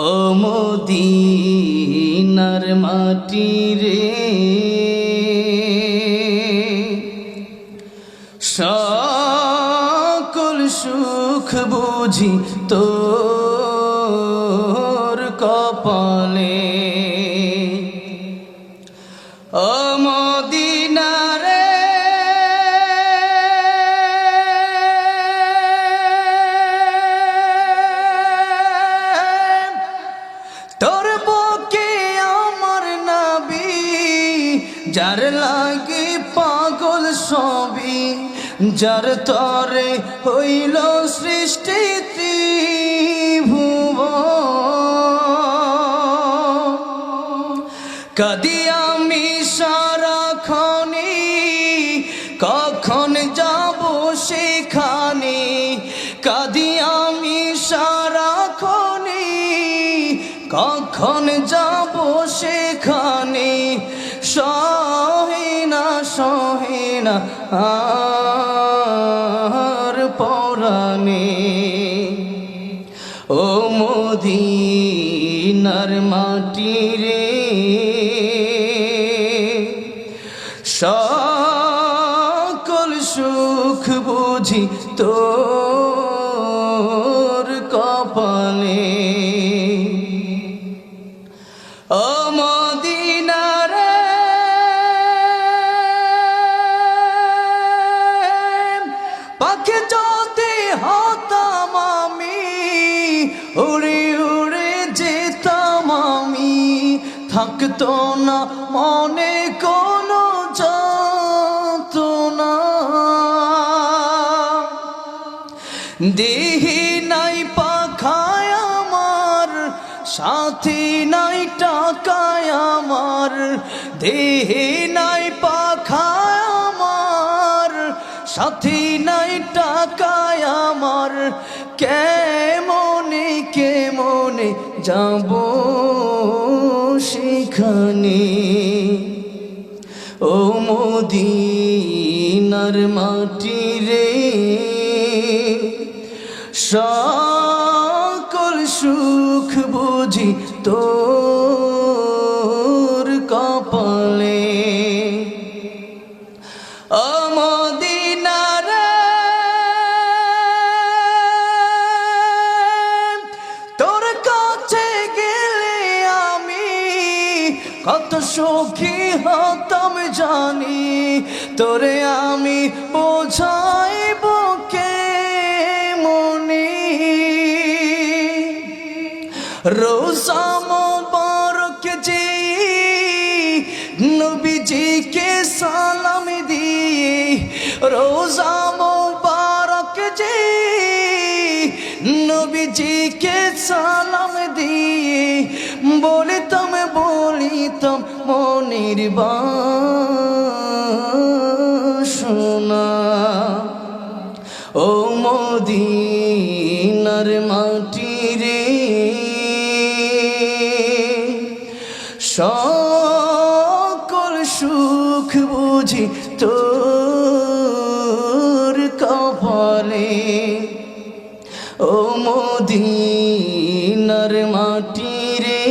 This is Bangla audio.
ও মদিনার মাটি রে, সকল সুখ বুঝি তোর কপালে। ও মদিনা রে, তোর বুকে আমার নবী, যার লাগি পাগল সবই, যার তরে হইল সৃষ্টি ত্রিভুবন। কাঁদি আমি সারাক্ষণে, কখন যাব সেখানে। কাঁদি আমি সারাক্ষণে, কখন যাব সেখানে। সহে না আর পরাণে। ও মদিনার মাটি রে, সকল সুখ বুঝি তোর কপালে। ও মদিনা রে, পাখি যদি হতাম আমি, উড়ে উড়ে যেতাম আমি। থাকতো না মনে কোনো যন্ত্রণা। দেহি নাই পাখায় আমার, সাথী নাই টাকায় আমার। দেহে নাই পাখায় আমার, সাথী নাই টাকায় আমার। কেমনে কেমনে যাব সেখানে। ও মদিনার মাটি রে, সকল সুখ বুঝি তোর কপালে। ও মদিনা রে, তোর কাছে গেলে আমি কত সুখী হতাম জানি। তোরে আমি বোঝাইব কেমনে। রোজা মোবারক যে নবীজিকে সালাম দিয়ে, রোজা মোবারক যে নবীজিকে সালাম দিয়ে, বলিতাম মনের বাসনা। ও মদিনার মাটি রে, সকল সুখ বুঝি তোর কপালে। ও মদিনার মাটি রে,